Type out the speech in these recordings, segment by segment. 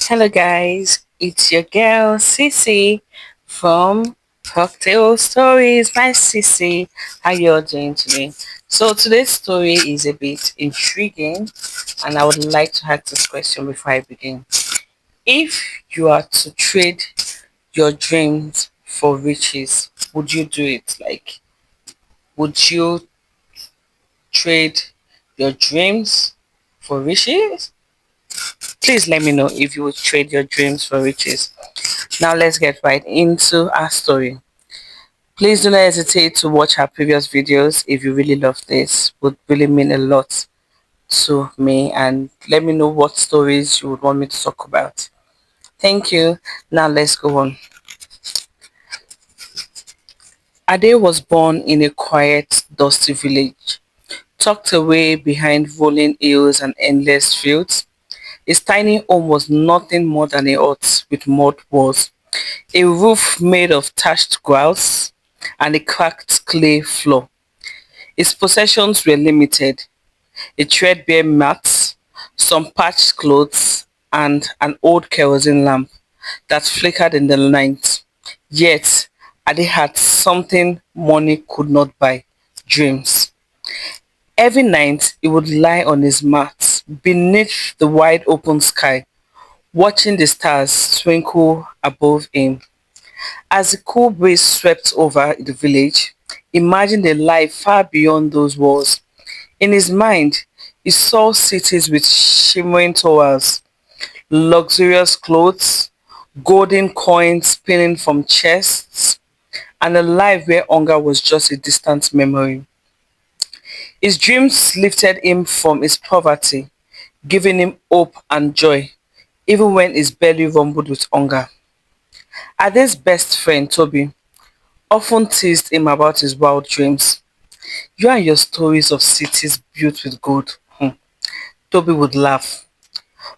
Hello guys, it's your girl Cece from Folktales Stories by Cece. How you all doing today? So today's story is a bit intriguing and I would like to ask this question before I begin. If you are to trade your dreams for riches, would you do it? Like, would you trade your dreams for riches? Please let me know if you would trade your dreams for riches. Now let's get right into our story. Please do not hesitate to watch our previous videos if you really love this. Would really mean a lot to me and let me know what stories you would want me to talk about. Thank you. Now let's go on. Ade was born in a quiet, dusty village, tucked away behind rolling hills and endless fields. His tiny home was nothing more than a hut with mud walls, a roof made of thatched grass, and a cracked clay floor. His possessions were limited: a threadbare mat, some patched clothes, and an old kerosene lamp that flickered in the night. Yet, Ade had something money could not buy: dreams. Every night, he would lie on his mat beneath the wide open sky, watching the stars twinkle above him. As the cool breeze swept over the village, imagine a life far beyond those walls. In his mind, he saw cities with shimmering towers, luxurious clothes, golden coins spilling from chests, and a life where hunger was just a distant memory. His dreams lifted him from his poverty, giving him hope and joy, even when his belly rumbled with hunger. Ade's best friend, Toby, often teased him about his wild dreams. "You and your stories of cities built with gold." Toby would laugh.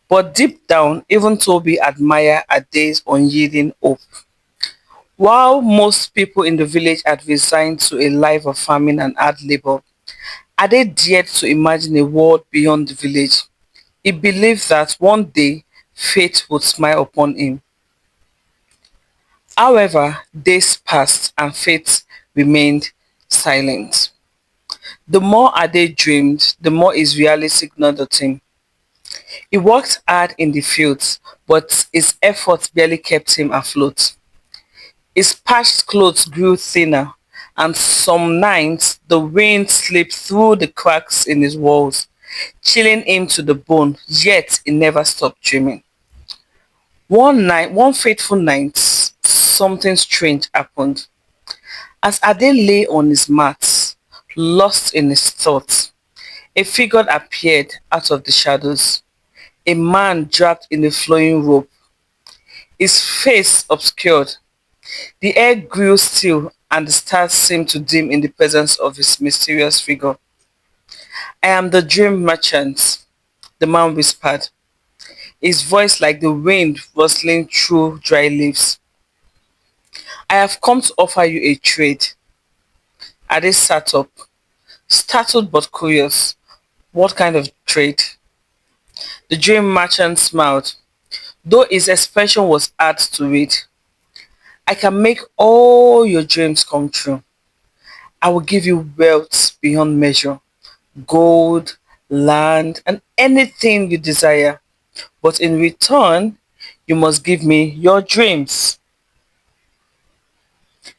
But deep down, even Toby admired Ade's unyielding hope. While most people in the village had resigned to a life of famine and hard labor, Ade dared to imagine a world beyond the village. He believed that one day fate would smile upon him. However, days passed and fate remained silent. The more Ade dreamed, the more his reality ignored him. He worked hard in the fields, but his efforts barely kept him afloat. His patched clothes grew thinner, and some nights the wind slipped through the cracks in his walls, chilling him to the bone, yet he never stopped dreaming. One fateful night, something strange happened. As Ade lay on his mat, lost in his thoughts, a figure appeared out of the shadows. A man draped in a flowing robe, his face obscured. The air grew still and the stars seemed to dim in the presence of his mysterious figure. "I am the dream merchant," the man whispered, his voice like the wind rustling through dry leaves. "I have come to offer you a trade." Ade sat up, startled but curious. "What kind of trade?" The dream merchant smiled, though his expression was hard to read. "I can make all your dreams come true. I will give you wealth beyond measure, gold, land, and anything you desire. But in return, you must give me your dreams."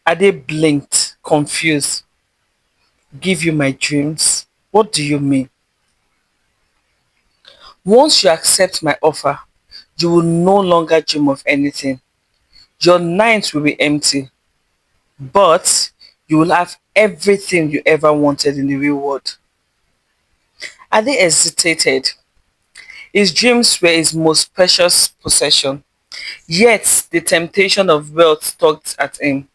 Ade blinked, confused. "Give you my dreams? What do you mean?" "Once you accept my offer, you will no longer dream of anything. Your nights will be empty, but you will have everything you ever wanted in the real world." Ade hesitated. His dreams were his most precious possession, yet the temptation of wealth tugged at him.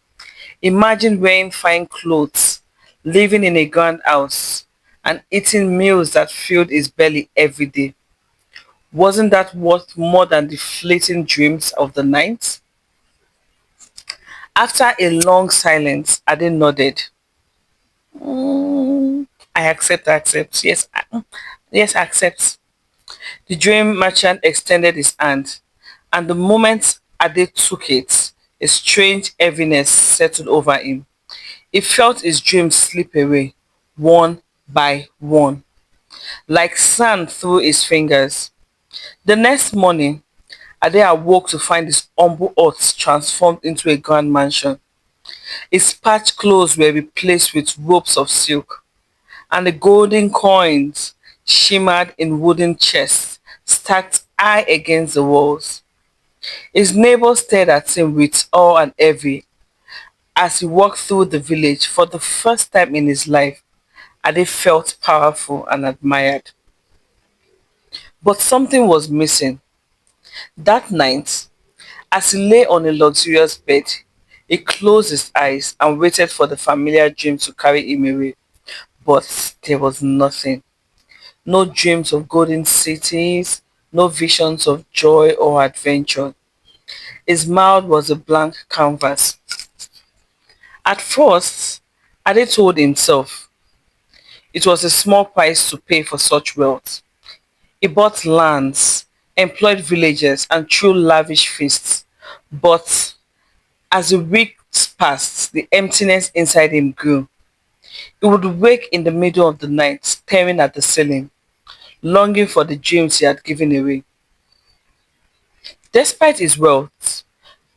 Imagine wearing fine clothes, living in a grand house, and eating meals that filled his belly every day. Wasn't that worth more than the fleeting dreams of the night? After a long silence, Ade nodded. "Mm, I accept. Yes, I accept." The dream merchant extended his hand. And the moment Ade took it, a strange heaviness settled over him. He felt his dreams slip away, one by one, like sand through his fingers. The next morning, Ade awoke to find his humble hut transformed into a grand mansion. His patched clothes were replaced with ropes of silk, and the golden coins shimmered in wooden chests stacked high against the walls. His neighbors stared at him with awe and envy as he walked through the village. For the first time in his life, Ade felt powerful and admired. But something was missing. That night, as he lay on a luxurious bed, he closed his eyes and waited for the familiar dream to carry him away. But there was nothing. No dreams of golden cities, no visions of joy or adventure. His mouth was a blank canvas. At first, Ade told himself it was a small price to pay for such wealth. He bought lands, employed villagers, and threw lavish feasts. But as the weeks passed, the emptiness inside him grew. He would wake in the middle of the night, staring at the ceiling, longing for the dreams he had given away. Despite his wealth,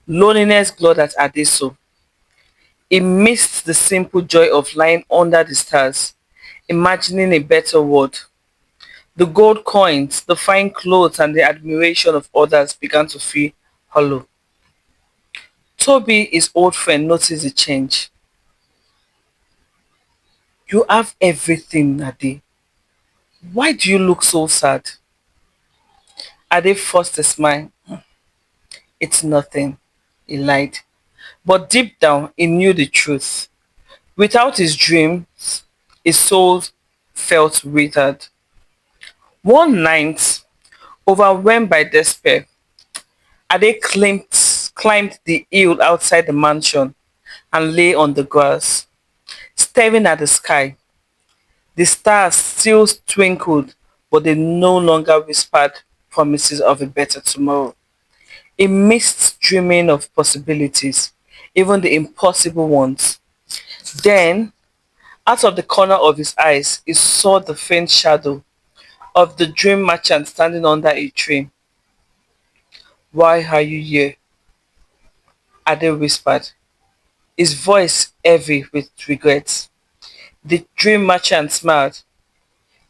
loneliness glowed at Adeso. He missed the simple joy of lying under the stars, imagining a better world. The gold coins, the fine clothes, and the admiration of others began to feel hollow. Toby, his old friend, noticed the change. You have everything, Ade. Why do you look so sad? Ade forced a smile. It's nothing, he lied. But deep down, he knew the truth. Without his dreams, his soul felt withered. One night, overwhelmed by despair, Ade climbed the hill outside the mansion and lay on the grass, staring at the sky. The stars still twinkled, but they no longer whispered promises of a better tomorrow. He missed dreaming of possibilities, even the impossible ones. Then, out of the corner of his eyes, he saw the faint shadow of the dream merchant standing under a tree. Why are you here? Ade whispered, his voice heavy with regret. The dream merchant smiled.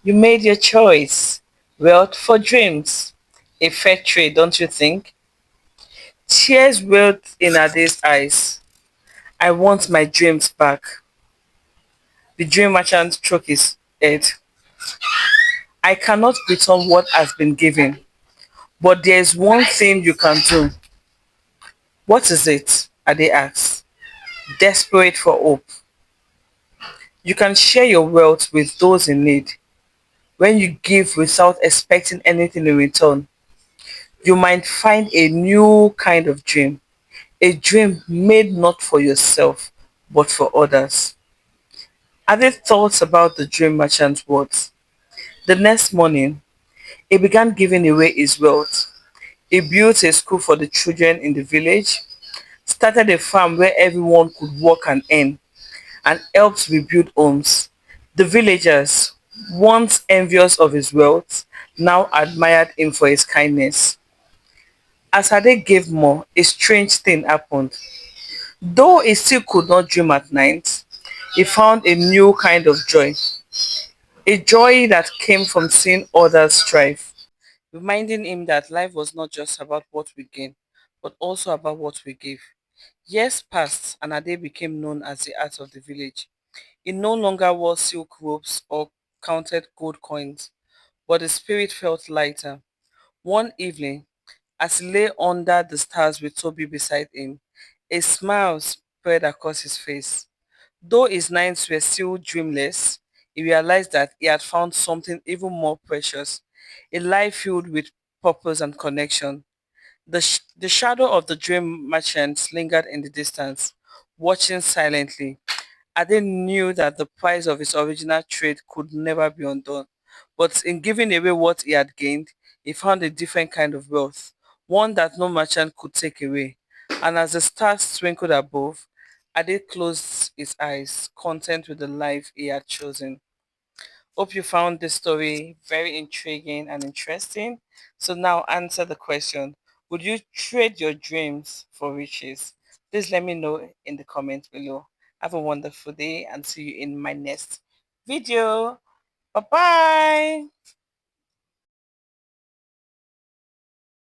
You made your choice. Wealth for dreams. A fair trade, don't you think? Tears welled in Ade's eyes. I want my dreams back. The dream merchant shook his head. I cannot return what has been given, but there is one thing you can do. What is it? Ade asked, desperate for hope. You can share your wealth with those in need. When you give without expecting anything in return, you might find a new kind of dream, a dream made not for yourself, but for others. Ade thought about the dream merchant's words. The next morning, he began giving away his wealth. He built a school for the children in the village, started a farm where everyone could work and earn, and helped rebuild homes. The villagers, once envious of his wealth, now admired him for his kindness. As Ade gave more, a strange thing happened. Though he still could not dream at night, he found a new kind of joy, a joy that came from seeing others strive, reminding him that life was not just about what we gain, but also about what we give. Years passed and Ade became known as the art of the village. He no longer wore silk robes or counted gold coins, but his spirit felt lighter. One evening, as he lay under the stars with Toby beside him, a smile spread across his face. Though his nights were still dreamless, he realized that he had found something even more precious, a life filled with purpose and connection. The shadow of the dream merchant lingered in the distance, watching silently. Ade knew that the price of his original trade could never be undone. But in giving away what he had gained, he found a different kind of wealth, one that no merchant could take away. And as the stars twinkled above, Ade closed his eyes, content with the life he had chosen. Hope you found this story very intriguing and interesting. So now answer the question. Would you trade your dreams for riches? Please let me know in the comments below. Have a wonderful day and see you in my next video. Bye bye.